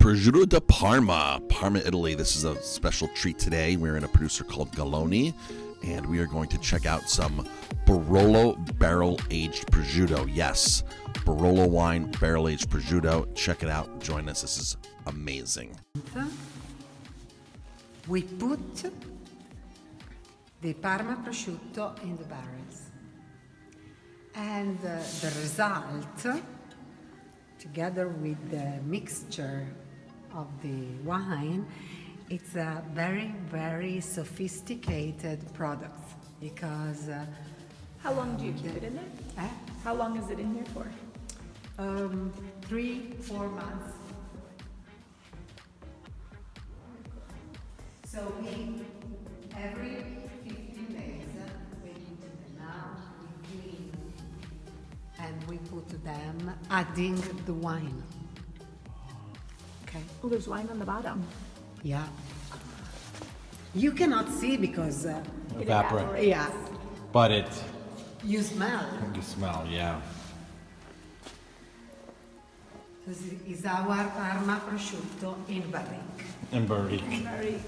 Prosciutto di Parma, Parma, Italy. This is a special treat today. We're in a producer called Galloni, and we are going to check out some Barolo barrel-aged prosciutto. Yes, Barolo Wine Barrel-aged prosciutto. Check it out. Join us. This is amazing. We put the Parma prosciutto in the barrels. And the result, together with the mixture of the wine, it's a very, very sophisticated product because... How long do you keep it in there? How long is it in here for? 3-4 months. So every 15 days, we put them out, we clean, and we put them adding the wine. Okay. Oh, there's wine on the bottom. Yeah. You cannot see because It Evaporate. yeah, But it, you smell. you smell, yeah. This is our Parma prosciutto in barrique. And birdie. Very